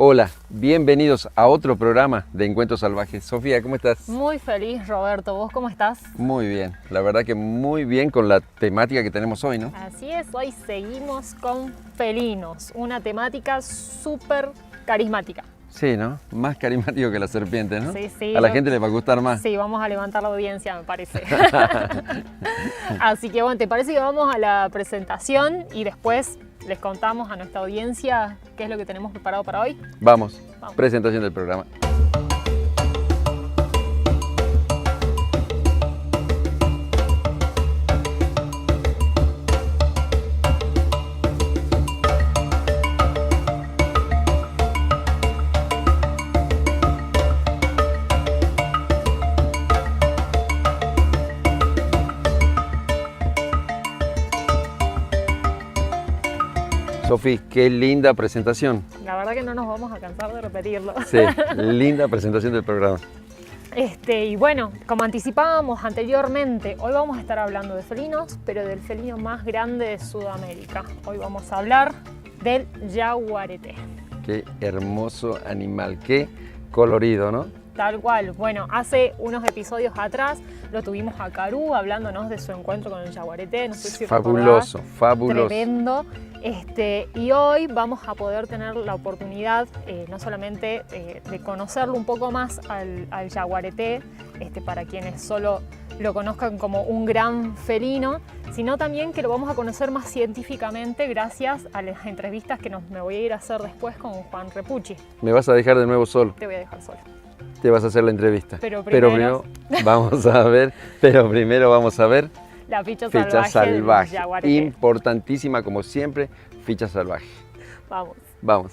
Hola, bienvenidos a otro programa de Encuentros Salvajes. Sofía, ¿cómo estás? Muy feliz, Roberto. ¿Vos cómo estás? Muy bien, la verdad que muy bien con la temática que tenemos hoy, ¿no? Así es, hoy seguimos con felinos, una temática súper carismática. Sí, ¿no? Más carismático que la serpiente, ¿no? Sí, sí. A la gente le va a gustar más. Sí, vamos a levantar la audiencia, me parece. Así que bueno, ¿te parece que vamos a la presentación y después les contamos a nuestra audiencia qué es lo que tenemos preparado para hoy? Vamos. Presentación del programa. Sofi, qué linda presentación. La verdad que no nos vamos a cansar de repetirlo. Sí, linda presentación del programa. Y bueno, como anticipábamos anteriormente, hoy vamos a estar hablando de felinos, pero del felino más grande de Sudamérica. Hoy vamos a hablar del yaguareté. Qué hermoso animal, qué colorido, ¿no? Tal cual. Bueno, hace unos episodios atrás lo tuvimos a Caru hablándonos de su encuentro con el yaguareté. No sé si fabuloso, recordás. fabuloso. Tremendo. Y hoy vamos a poder tener la oportunidad no solamente de conocerlo un poco más al yaguareté, para quienes solo lo conozcan como un gran felino, sino también que lo vamos a conocer más científicamente gracias a las entrevistas que me voy a ir a hacer después con Juan Repucci. ¿Me vas a dejar de nuevo solo? Te voy a dejar sola. Te vas a hacer la entrevista. Pero primero vamos a ver la ficha Ficha salvaje. del yaguareté. Importantísima como siempre, ficha salvaje. Vamos. Vamos.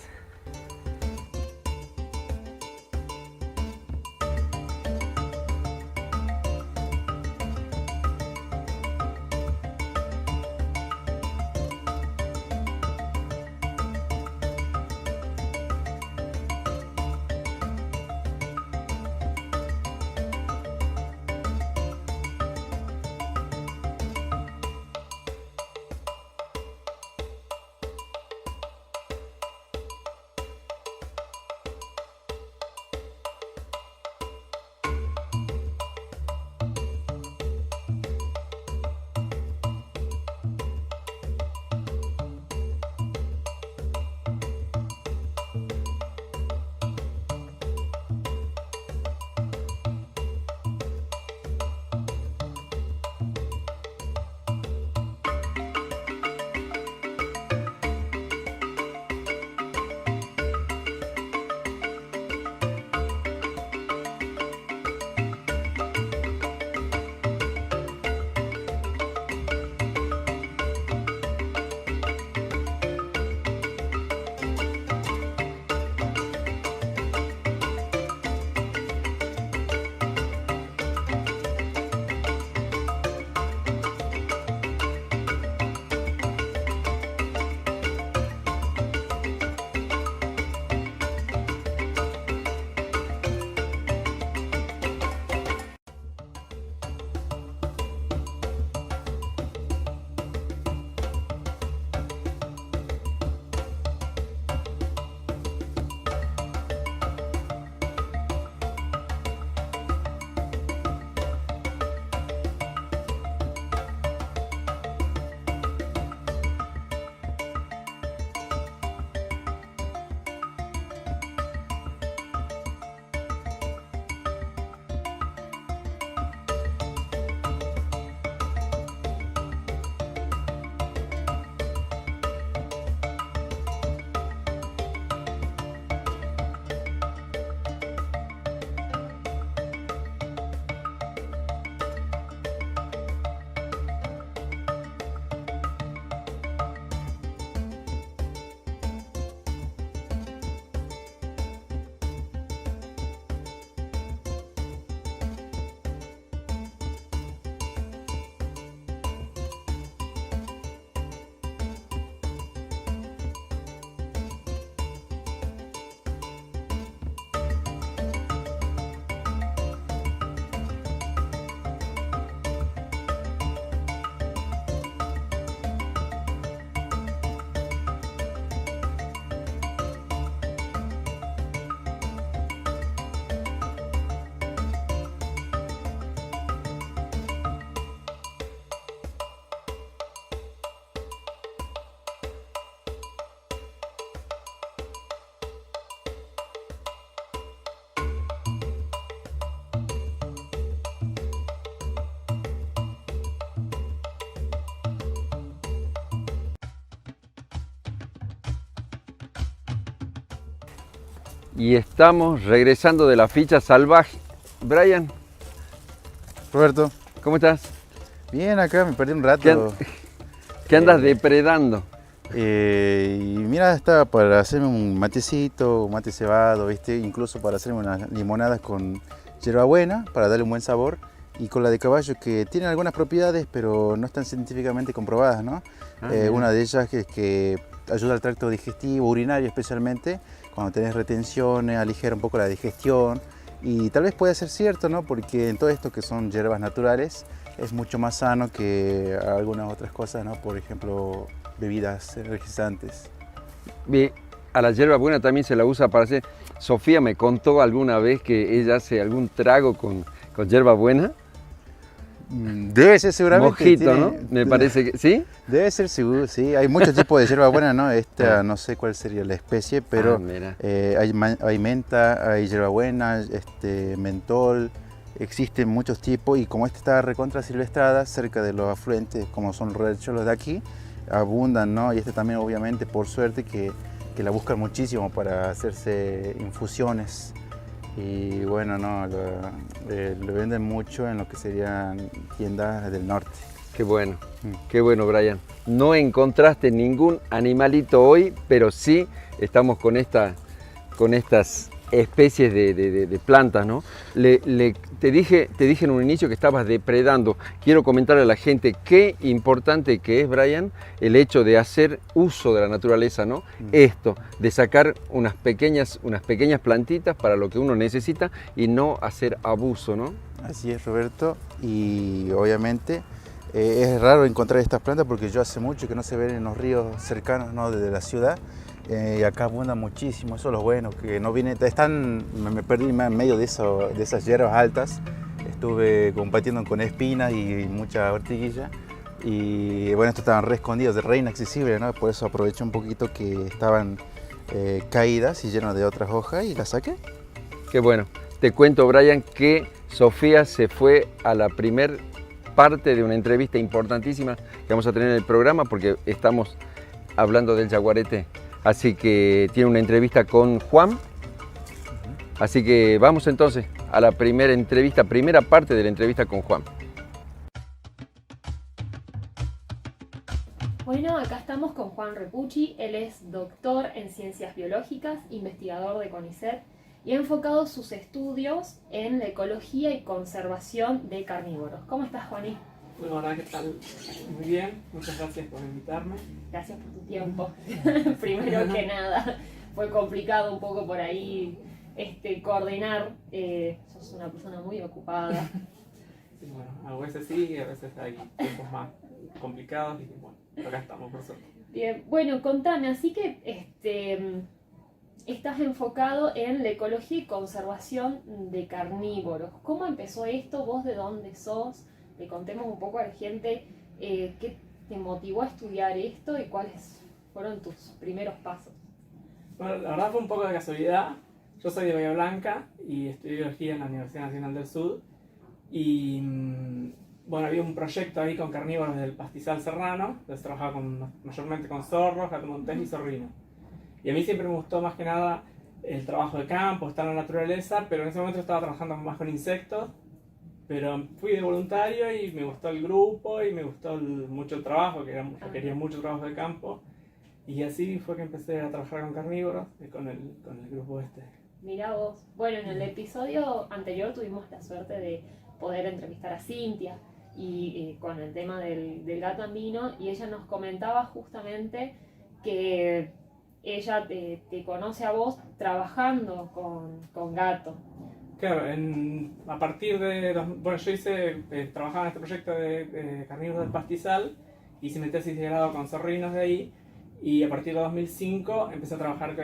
y estamos regresando de la ficha salvaje. Brian, Roberto, ¿cómo estás? bien acá, me perdí un rato. ¿Qué andas depredando? Y mira, estaba para hacerme un matecito, un mate cebado, ¿viste? Incluso para hacerme unas limonadas con hierbabuena, para darle un buen sabor. Y con la de caballo, que tiene algunas propiedades, pero no están científicamente comprobadas, ¿no? Una de ellas es que ayuda al tracto digestivo, urinario especialmente, cuando tenés retenciones, aligera un poco la digestión. Y tal vez pueda ser cierto, ¿no? Porque en todo esto que son hierbas naturales, es mucho más sano que algunas otras cosas, ¿no? Por ejemplo, bebidas energizantes. A la hierbabuena también se la usa para hacer. Sofía me contó alguna vez que ella hace algún trago con hierbabuena. Debe ser seguramente. Mojito, ¿no? Me parece que, ¿sí? Debe ser seguro, sí. Hay muchos tipos de hierbabuena, ¿no? Esta no sé cuál sería la especie, pero hay menta, hay hierbabuena, mentol, existen muchos tipos y como esta está recontra silvestrada, cerca de los afluentes, como son los riachuelos de aquí, abundan, ¿no? Y también obviamente, por suerte, que la buscan muchísimo para hacerse infusiones. Y bueno, no, lo venden mucho en lo que serían tiendas del norte. Qué bueno, Brian. No encontraste ningún animalito hoy, pero sí estamos con estas especies de plantas, ¿no? Te dije en un inicio que estabas depredando. Quiero comentarle a la gente qué importante que es, Brian, el hecho de hacer uso de la naturaleza, ¿no? Esto, de sacar unas pequeñas plantitas para lo que uno necesita y no hacer abuso, ¿no? Así es, Roberto, y obviamente es raro encontrar estas plantas porque yo hace mucho que no se ven en los ríos cercanos, ¿no? Desde la ciudad. Y acá abundan muchísimo, eso es lo bueno, que no viene, me perdí en medio de esas hierbas altas, estuve combatiendo con espinas y mucha ortiguilla, y bueno, estos estaban re escondidos, de re inaccesibles, ¿no? Por eso aproveché un poquito que estaban caídas y llenas de otras hojas y las saqué. Qué bueno. Te cuento, Brian, que Sofía se fue a la primer parte de una entrevista importantísima que vamos a tener en el programa porque estamos hablando del yaguareté. Así que tiene una entrevista con Juan. Así que vamos entonces a la primera parte de la entrevista con Juan. Bueno, acá estamos con Juan Repucci. Él es doctor en ciencias biológicas, investigador de CONICET y ha enfocado sus estudios en la ecología y conservación de carnívoros. ¿Cómo estás, Juaní? Hola, ¿qué tal? Muy bien, muchas gracias por invitarme. Gracias por tu tiempo. Primero que nada, fue complicado un poco por ahí coordinar. Sos una persona muy ocupada. Sí, bueno, a veces sí y a veces hay tiempos más complicados y bueno, acá estamos por suerte. Bien, bueno, contame, así que estás enfocado en la ecología y conservación de carnívoros. ¿Cómo empezó esto? ¿Vos de dónde sos? Le contemos un poco a la gente qué te motivó a estudiar esto y cuáles fueron tus primeros pasos. Bueno, la verdad fue un poco de casualidad. Yo soy de Bahía Blanca y estudié biología en la Universidad Nacional del Sur. Y bueno, había un proyecto ahí con carnívoros del pastizal serrano. Entonces trabajaba mayormente con zorros, gato montés y zorrino. Y a mí siempre me gustó más que nada el trabajo de campo, estar en la naturaleza, pero en ese momento estaba trabajando más con insectos. Pero fui de voluntario y me gustó el grupo y me gustó mucho el trabajo, que quería mucho trabajo de campo. Y así fue que empecé a trabajar con carnívoros y con el grupo este. Mirá vos. Bueno, en el episodio anterior tuvimos la suerte de poder entrevistar a Cintia y con el tema del gato andino, y ella nos comentaba justamente que ella te conoce a vos trabajando con gato. Claro, a partir de... Bueno, yo trabajaba en este proyecto de carnívoros del pastizal, hice mi tesis de grado con zorrinos de ahí, y a partir de 2005 empecé a trabajar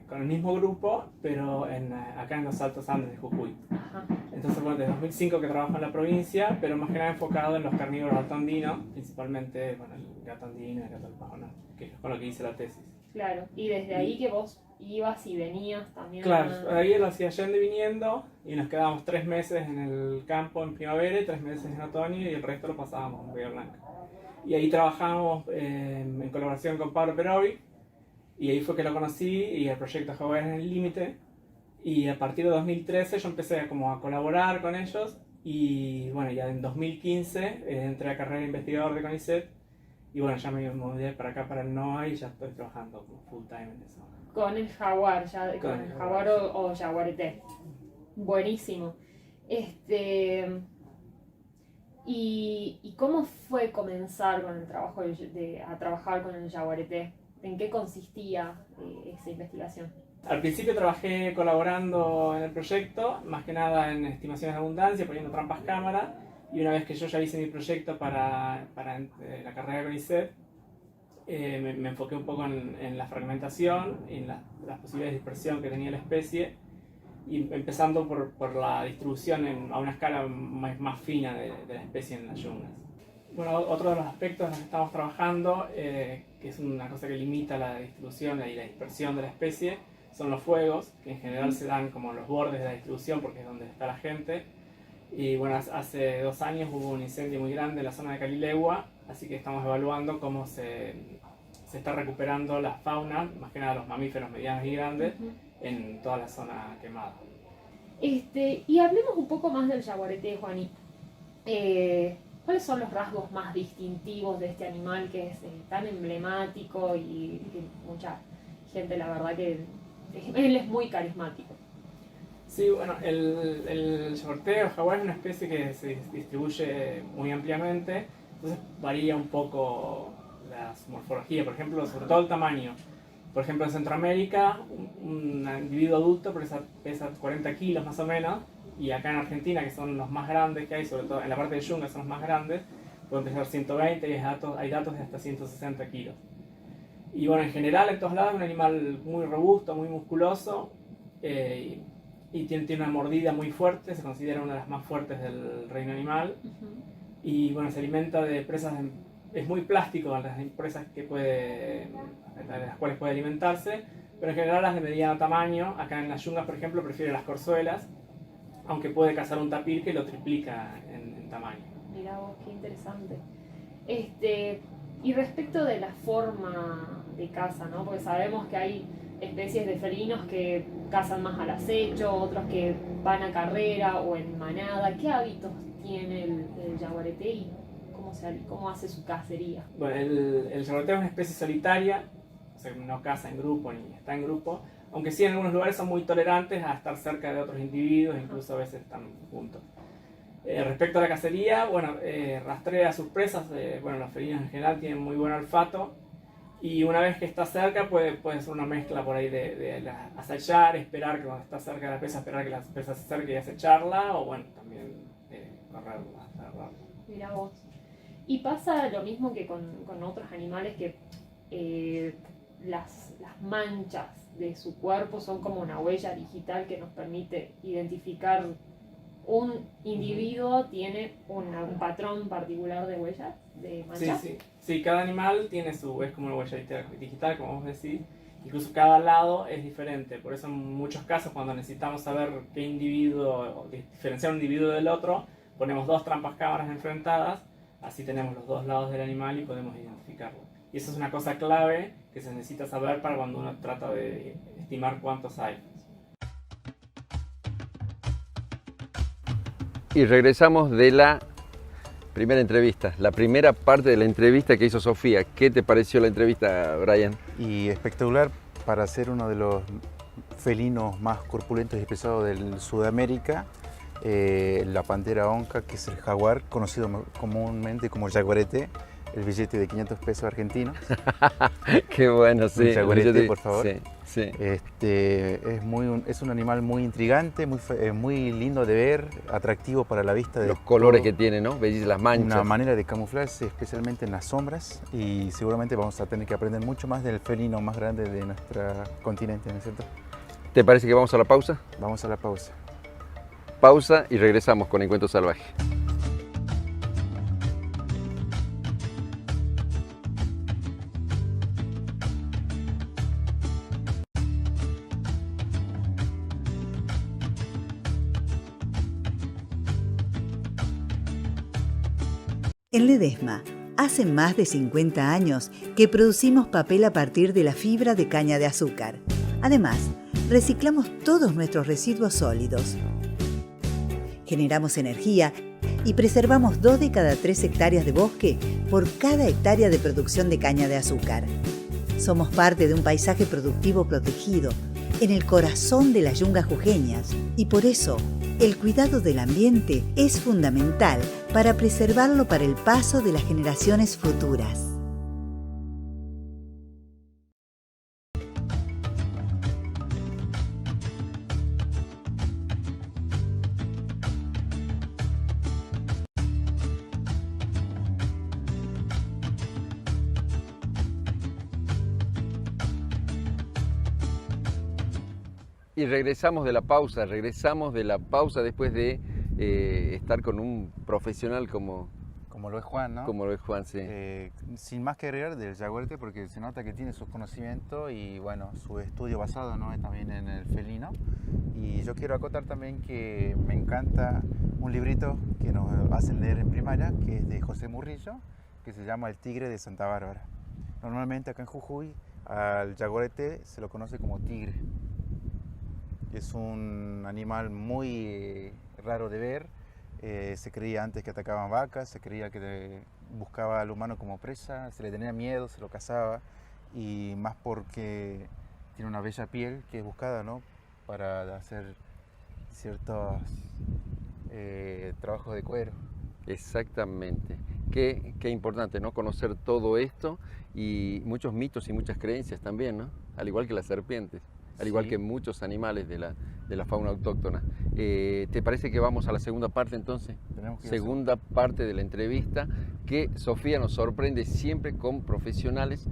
con el mismo grupo, pero acá en los Altos Andes de Jujuy. Ajá. Entonces, bueno, desde 2005 que trabajo en la provincia, pero más que nada enfocado en los carnívoros altoandinos, principalmente con el gato andino y el gato alpajona, que es con lo que hice la tesis. Claro, y desde ahí que vos ibas y venías también. Claro, ahí lo hacía yendo y viniendo, y nos quedábamos 3 meses en el campo en primavera y 3 meses en otoño, y el resto lo pasábamos en Bahía Blanca. Y ahí trabajamos en colaboración con Pablo Perovi, y ahí fue que lo conocí, y el proyecto Jóvenes en el Límite, Y a partir de 2013 yo empecé como a colaborar con ellos y bueno, ya en 2015 entré a carrera de investigador de CONICET y bueno, ya me mudé para acá, para el NOA y ya estoy trabajando como full time en eso. Con el jaguar, con el jaguar o jaguarete. Buenísimo. ¿Y cómo fue comenzar con el trabajo a trabajar con el jaguarete? ¿En qué consistía esa investigación? Al principio trabajé colaborando en el proyecto, más que nada en estimaciones de abundancia, poniendo trampas cámara, y una vez que yo ya hice mi proyecto para la carrera de CONICET, me enfoqué un poco en la fragmentación, en las posibilidades de dispersión que tenía la especie, y empezando por la distribución a una escala más fina de la especie en las yungas. Bueno, otro de los aspectos en los que estamos trabajando, que es una cosa que limita la distribución y la dispersión de la especie, son los fuegos, que en general se dan como los bordes de la distribución porque es donde está la gente. Y bueno, hace 2 años hubo un incendio muy grande en la zona de Calilegua, así que estamos evaluando cómo se está recuperando la fauna, más que nada los mamíferos medianos y grandes, en toda la zona quemada. Y hablemos un poco más del jaguarete, Juani. ¿Cuáles son los rasgos más distintivos de este animal que es tan emblemático y que mucha gente, la verdad que él es muy carismático? Sí, bueno, el jaguarete o jaguar es una especie que se distribuye muy ampliamente, entonces varía un poco su morfología, por ejemplo, sobre todo el tamaño. Por ejemplo, en Centroamérica, un individuo adulto pesa 40 kilos más o menos, y acá en Argentina, que son los más grandes que hay, sobre todo en la parte de yunga son los más grandes, pueden pesar 120 y hay datos de hasta 160 kilos. Y bueno, en general, en todos lados, es un animal muy robusto, muy musculoso, y tiene una mordida muy fuerte, se considera una de las más fuertes del reino animal. Y bueno, se alimenta de presas, es muy plástico las presas de las cuales puede alimentarse, pero en general las de mediano tamaño. Acá en las yungas, por ejemplo, prefiere las corzuelas, aunque puede cazar un tapir que lo triplica en tamaño. Mirá vos, qué interesante. Y respecto de la forma de caza, ¿no? Porque sabemos que hay especies de felinos que cazan más al acecho, otros que van a carrera o en manada. ¿Qué hábitos tiene el jaguarete y cómo hace su cacería? Bueno, el jaguarete es una especie solitaria, o sea, no caza en grupo ni está en grupo, aunque sí en algunos lugares son muy tolerantes a estar cerca de otros individuos, incluso a veces están juntos. Respecto a la cacería, bueno, rastrea sus presas. Bueno, los felinos en general tienen muy buen olfato, y una vez que está cerca puede ser una mezcla por ahí de acechar, esperar que cuando está cerca de la presa, esperar que la presa se acerque y acecharla, o bueno, también correrla, agarrarla. Mirá vos. Y pasa lo mismo que con otros animales, que las manchas de su cuerpo son como una huella digital que nos permite identificar un individuo, tiene un patrón particular de huellas, de manchas. Sí, cada animal tiene es como una huella digital, como vos decís. Incluso cada lado es diferente, por eso en muchos casos cuando necesitamos saber qué individuo, diferenciar un individuo del otro, ponemos 2 trampas cámaras enfrentadas, así tenemos los 2 lados del animal y podemos identificarlo. Y eso es una cosa clave que se necesita saber para cuando uno trata de estimar cuántos hay. Y regresamos de la primera entrevista, la primera parte de la entrevista que hizo Sofía. ¿Qué te pareció la entrevista, Brian? Y espectacular para ser uno de los felinos más corpulentos y pesados de Sudamérica. La pantera onca, que es el jaguar, conocido comúnmente como el jaguarete, el billete de 500 pesos argentinos. Qué bueno, sí. Un jaguarete, por favor. Sí. Es un animal muy intrigante, muy lindo de ver, atractivo para la vista. Los colores que tiene, ¿no? Veis las manchas. Una manera de camuflarse, especialmente en las sombras, y seguramente vamos a tener que aprender mucho más del felino más grande de nuestro continente, ¿no es cierto? ¿Te parece que vamos a la pausa? Vamos a la pausa. Pausa y regresamos con Encuentro Salvaje. En Ledesma, hace más de 50 años que producimos papel a partir de la fibra de caña de azúcar. Además, reciclamos todos nuestros residuos sólidos. Generamos energía y preservamos 2 de cada 3 hectáreas de bosque por cada hectárea de producción de caña de azúcar. Somos parte de un paisaje productivo protegido en el corazón de las yungas jujeñas y por eso el cuidado del ambiente es fundamental para preservarlo para el paso de las generaciones futuras. Y regresamos de la pausa después de estar con un profesional como lo es Juan, ¿no? lo es Juan, sí. Sin más que agregar del jaguarete, porque se nota que tiene sus conocimientos y bueno, su estudio basado, ¿no?, también en el felino. Y yo quiero acotar también que me encanta un librito que nos hacen leer en primaria, que es de José Murillo, que se llama El tigre de Santa Bárbara. Normalmente acá en Jujuy al jaguarete se lo conoce como tigre. Es un animal muy raro de ver. Se creía antes que atacaban vacas, se creía que buscaba al humano como presa, se le tenía miedo, se lo cazaba, y más porque tiene una bella piel que es buscada, ¿no?, para hacer ciertos trabajos de cuero. Exactamente. Qué importante, ¿no?, conocer todo esto y muchos mitos y muchas creencias también, ¿no? Al igual que las serpientes. Al igual que muchos animales de la fauna autóctona. ¿Te parece que vamos a la segunda parte entonces? Segunda parte de la entrevista, que Sofía nos sorprende siempre con profesionales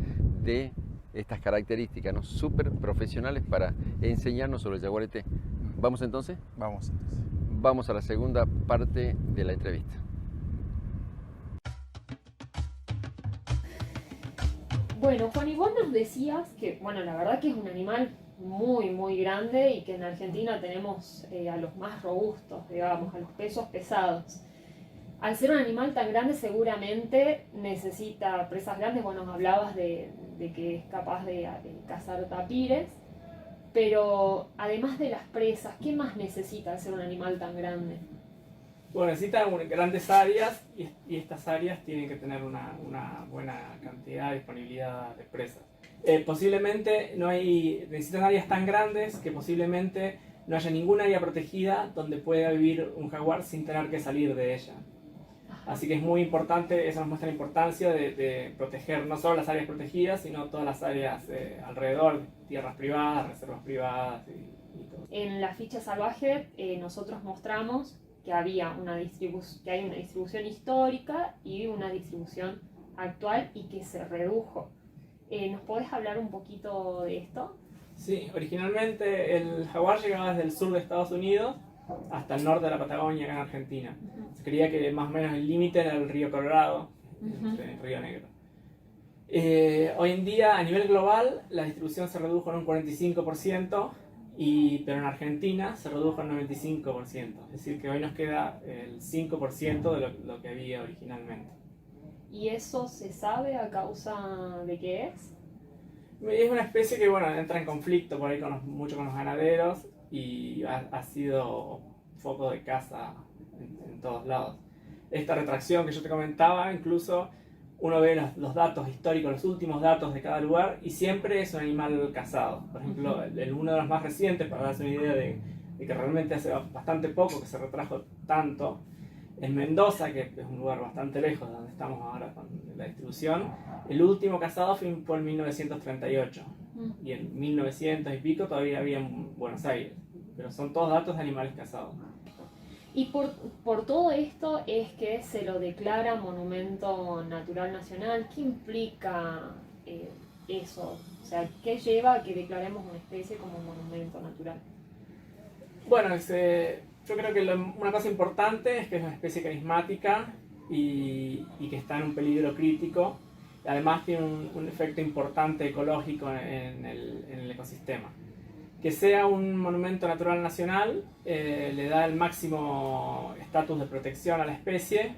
de estas características, ¿no?, súper profesionales para enseñarnos sobre el jaguarete. ¿Vamos entonces? Vamos entonces. Vamos a la segunda parte de la entrevista. Bueno, Juan, y vos nos decías que, bueno, la verdad que es un animal muy, muy grande y que en Argentina tenemos a los más robustos, digamos, a los pesos pesados. Al ser un animal tan grande seguramente necesita presas grandes. Bueno, hablabas de que es capaz de cazar tapires, pero además de las presas, ¿qué más necesita al ser un animal tan grande? Bueno, necesita grandes áreas y estas áreas tienen que tener una buena cantidad de disponibilidad de presas. Posiblemente necesitan áreas tan grandes que posiblemente no haya ninguna área protegida donde pueda vivir un jaguar sin tener que salir de ella. Así que es muy importante, eso nos muestra la importancia de proteger no solo las áreas protegidas, sino todas las áreas alrededor, tierras privadas, reservas privadas y todo. En la ficha salvaje nosotros mostramos que hay una distribución histórica y una distribución actual y que se redujo. ¿Nos podés hablar un poquito de esto? Sí, originalmente el jaguar llegaba desde el sur de Estados Unidos hasta el norte de la Patagonia, acá en Argentina. Se creía que más o menos el límite era el río Colorado, el río Negro. Hoy en día, a nivel global, la distribución se redujo en un 45%, pero en Argentina se redujo en un 95%. Es decir, que hoy nos queda el 5% de lo que había originalmente. ¿Y eso se sabe a causa de qué es? Es una especie que, bueno, entra en conflicto por ahí mucho con los ganaderos y ha sido foco de caza en todos lados. Esta retracción que yo te comentaba, incluso uno ve los datos históricos, los últimos datos de cada lugar y siempre es un animal cazado. Por ejemplo, uno de los más recientes, para darse una idea de que realmente hace bastante poco que se retrajo tanto, en Mendoza, que es un lugar bastante lejos de donde estamos ahora con la distribución, el último cazado fue en 1938 y en 1900 y pico todavía había en Buenos Aires, pero son todos datos de animales cazados. Y por todo esto es que se lo declara Monumento Natural Nacional. ¿Qué implica eso? O sea, ¿qué lleva a que declaremos una especie como monumento natural? Bueno, yo creo que una cosa importante es que es una especie carismática y que está en un peligro crítico. Además tiene un efecto importante ecológico en el ecosistema. Que sea un monumento natural nacional le da el máximo estatus de protección a la especie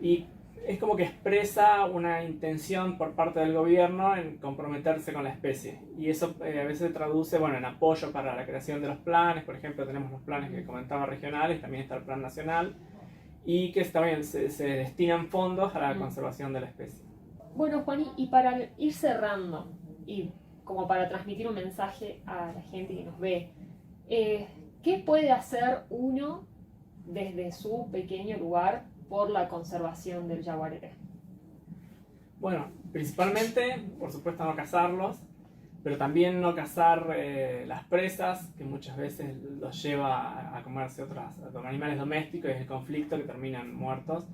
y es como que expresa una intención por parte del gobierno en comprometerse con la especie. Y eso a veces se traduce, bueno, en apoyo para la creación de los planes. Por ejemplo, tenemos los planes que comentaba regionales, también está el plan nacional, y que también se destinan fondos a la conservación de la especie. Bueno, Juani, y para ir cerrando, y como para transmitir un mensaje a la gente que nos ve, ¿qué puede hacer uno desde su pequeño lugar por la conservación del yaguareté? Bueno, principalmente, por supuesto, no cazarlos, pero también no cazar las presas, que muchas veces los lleva a comerse otros animales domésticos y es el conflicto que terminan muertos.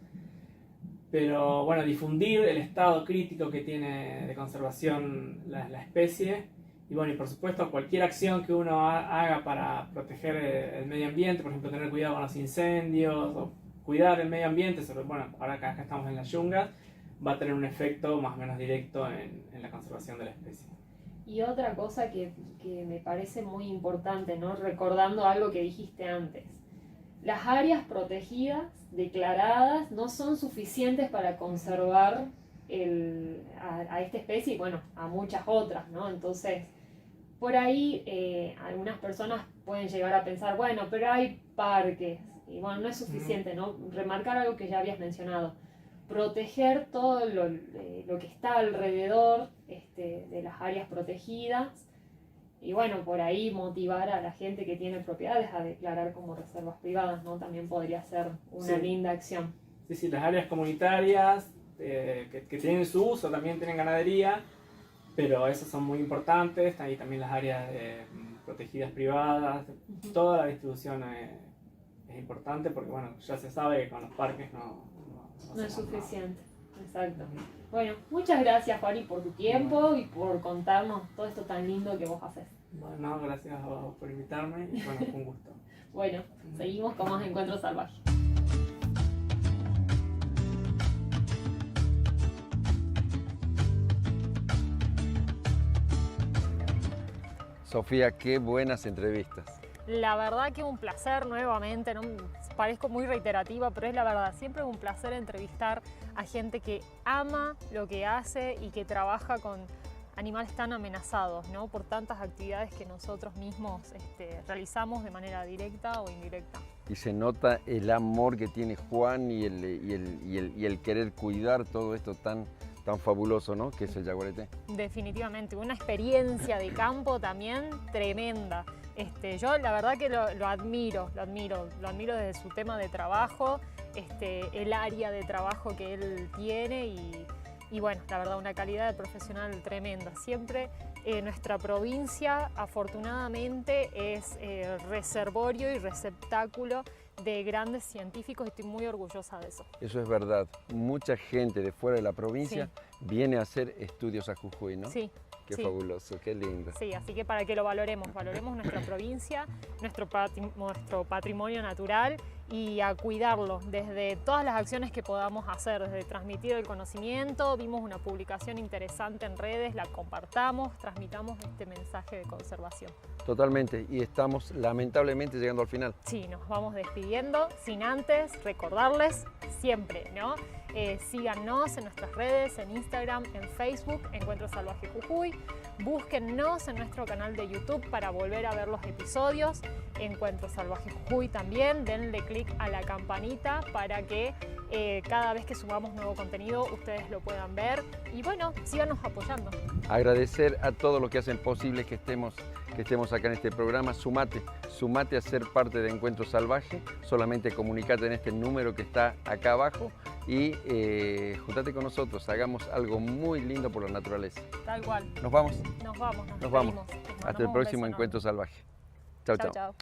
Pero bueno, difundir el estado crítico que tiene de conservación la especie, y bueno, y por supuesto cualquier acción que uno haga para proteger el medio ambiente, por ejemplo tener cuidado con los incendios o cuidar el medio ambiente, bueno, ahora acá estamos en las yungas, va a tener un efecto más o menos directo en la conservación de la especie. Y otra cosa que me parece muy importante, ¿no? Recordando algo que dijiste antes, las áreas protegidas declaradas no son suficientes para conservar a esta especie y bueno, a muchas otras, ¿no? Entonces, por ahí algunas personas pueden llegar a pensar, bueno, pero hay parques, y bueno, no es suficiente, ¿no? Remarcar algo que ya habías mencionado, proteger todo lo que está alrededor de las áreas protegidas, y bueno, por ahí motivar a la gente que tiene propiedades a declarar como reservas privadas, ¿no? También podría ser una linda acción. Sí, las áreas comunitarias que tienen su uso, también tienen ganadería, pero esas son muy importantes. Ahí también las áreas protegidas privadas, toda la distribución es importante porque bueno, ya se sabe que con los parques no es suficiente. Exacto. Bueno, muchas gracias, Juani, por tu tiempo y por contarnos todo esto tan lindo que vos haces. Bueno, gracias a vos por invitarme y bueno, fue un gusto. Bueno, seguimos con más Encuentros Salvajes. Sofía, qué buenas entrevistas. La verdad que un placer nuevamente, ¿no? Parezco muy reiterativa, pero es la verdad, siempre es un placer entrevistar a gente que ama lo que hace y que trabaja con animales tan amenazados, ¿no? Por tantas actividades que nosotros mismos realizamos de manera directa o indirecta. Y se nota el amor que tiene Juan y el querer cuidar todo esto tan fabuloso, ¿no? Que es el yaguareté. Definitivamente, una experiencia de campo también tremenda. Yo la verdad que lo admiro desde su tema de trabajo, el área de trabajo que él tiene y bueno, la verdad una calidad de profesional tremenda. Siempre nuestra provincia afortunadamente es reservorio y receptáculo de grandes científicos y estoy muy orgullosa de eso. Eso es verdad. Mucha gente de fuera de la provincia viene a hacer estudios a Jujuy, ¿no? Sí. Qué fabuloso, qué lindo. Sí, así que para que lo valoremos nuestra provincia, nuestro patrimonio natural y a cuidarlo desde todas las acciones que podamos hacer, desde transmitir el conocimiento, vimos una publicación interesante en redes, la compartamos, transmitamos este mensaje de conservación. Totalmente, y estamos lamentablemente llegando al final. Sí, nos vamos despidiendo, sin antes recordarles siempre, ¿no? Síganos en nuestras redes, en Instagram, en Facebook, Encuentros Salvajes Jujuy. Búsquennos en nuestro canal de YouTube para volver a ver los episodios. Encuentros Salvajes Jujuy también. Denle clic a la campanita para que cada vez que subamos nuevo contenido ustedes lo puedan ver. Y bueno, síganos apoyando. Agradecer a todos los que hacen posible que estemos acá en este programa. Sumate a ser parte de Encuentros Salvajes. Solamente comunicate en este número que está acá abajo y juntate con nosotros. Hagamos algo muy lindo por la naturaleza. Tal cual. Nos vamos. Nos vamos. Hasta el próximo Encuentro Salvaje. Chau, chau.